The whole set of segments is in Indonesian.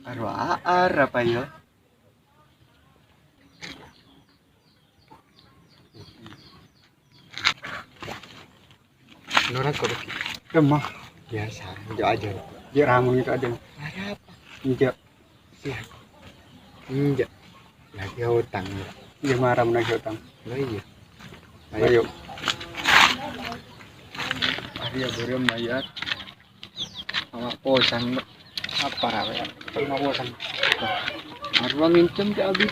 Arwah apa ya? Nora kok Remah. biasa, enggak aja. Dia ramu itu ada. Ada apa? Injak. Enggak. Lagi hutang. Dia marah menagih utang. Oh iya. Ayo. Arya berem mayat. Sama kosan apa ya? Sama kosan. Arwah minjem ke Abi.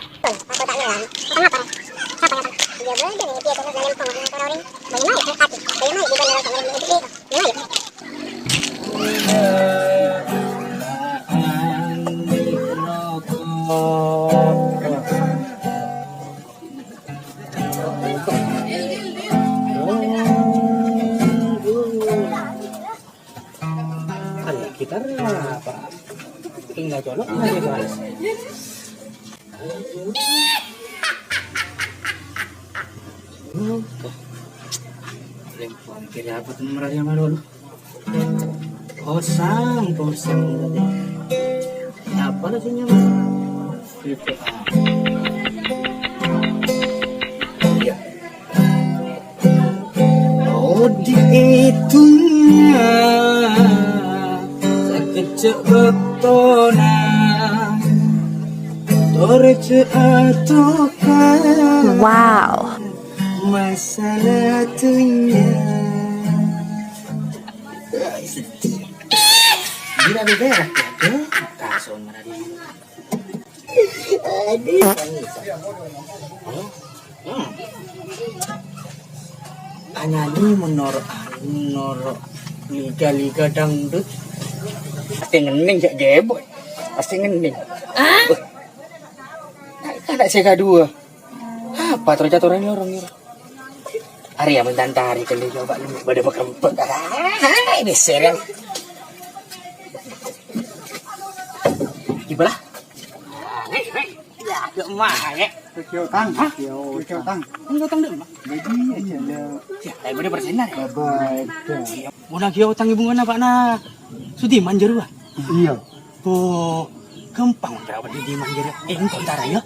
Gitar apa? Tinggal colok lagi balas. Lempang kiri apa tuh merah yang dulu? Kosong tadi. Apa rasanya? Itu. Ya. Oh dihitungnya sekecil betona torce atokan. Wow. Masalah tunya. Gila beberak ya, kason mana dia? Hanya ini menurut liga-liga dangdut. Pasti ngening jak jeboy. Pasti ngening. Ada sega dua. Apa terjatuh orang ini? Hari yang mentantari kali coba lu pada berkempet. Ini serang. Gimana? Ya, mah ya. Kecil tang. Kecil tang. Enggak tang deh, Mak. Jadi aja. Ya, daripada persenan ya. Baik. Mau lagi utang ibu mana Pak na? Sudi manjer bah. Iya. Po gampang berapa di manjer. Engkau tara ya.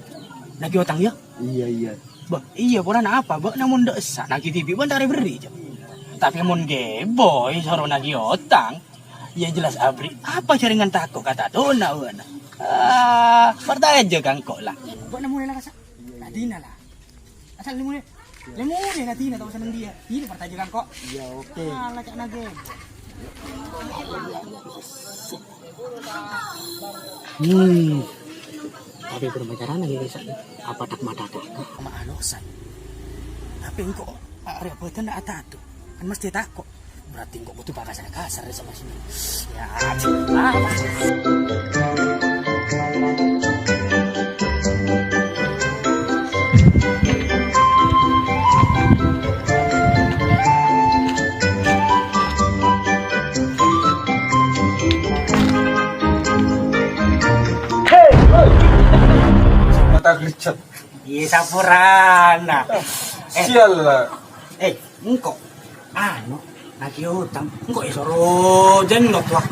Lagi utang ya. Iya. Bah, iya pura apa? Bah namun ndak esak nagi TV ban tare beri. Tapi mun geboy soro nagi utang. Ya jelas abri. Apa jaringan tako kata dona wana. Pertanyaan aja kan kok lah. Buat namun lah kasak. Nadina lah. Asal limu Nadina tahu seneng dia. Ini pertanyaan kan kok. Iya, oke. Lacak nage. Tapi berbicara lagi bisa apa tak mata tak sama alosan. Tapi engkau area betul nak tahu kan mesti takut. Berarti engkau butuh kasar sama sini. Ya, Mata gercep. iya sapurana. Sial lah. Engkau lagi utang. Engkau isoro jenglot wah.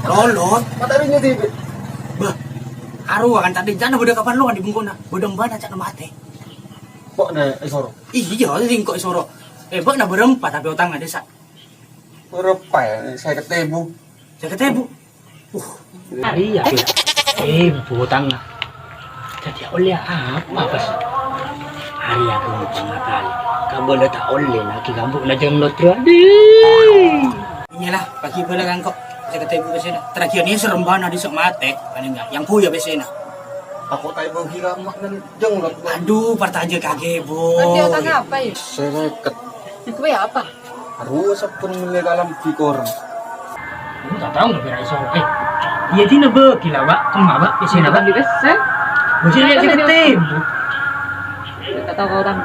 Lolot. Mata ini TV. Bah, aru kan tadi jana budak kapan lu kan di bungkuna. Budang bana cak mate. Kok nih isoro? Iya, engkau isoro. Bak na berempat tapi utang ada sak. Berapa ya? Saya ketemu. Saya ketemu. Iya. Utang. Jadi oleh apa pas? Hari aku cuma kali. Kamu lo tak oleh lagi kamu nak jenglot tadi. Inilah pagi bola kan kok. Saya ketemu besena. Terakhir ni serem bana di sok mate. Paling enggak yang puya besena. Aku tahu bagi ramak dan jenglot. Aduh, pertanya kagebo. Nanti otak apa ya? Saya ket. Itu ya apa? Aduh, sepun milik alam pikor. Kamu tak tahu nggak berai sore. Iya di nebe gila Pak, kemana Pak? Besena Pak. Di besen. Mesti lihat saya ketemu. Tak tahu kau tahu.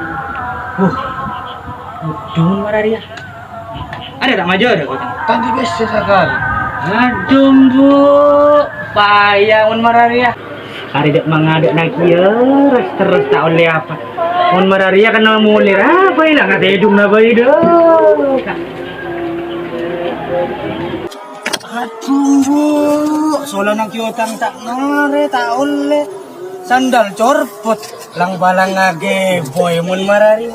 Aduh, marah dia. Ada tak maju ada kau tahu? Tadi besi sekali. Aduh, Bu. Payah mun marah dia. Hari dek mangadek nak ya, terus tak oleh apa. Mun marah dia kena mulai apa ini nak kata hidung nak bayi dah. Aduh, Bu. solo ng kyutang tak nare ta ulle. Sandal corpot lang balang ngage boy mun marari.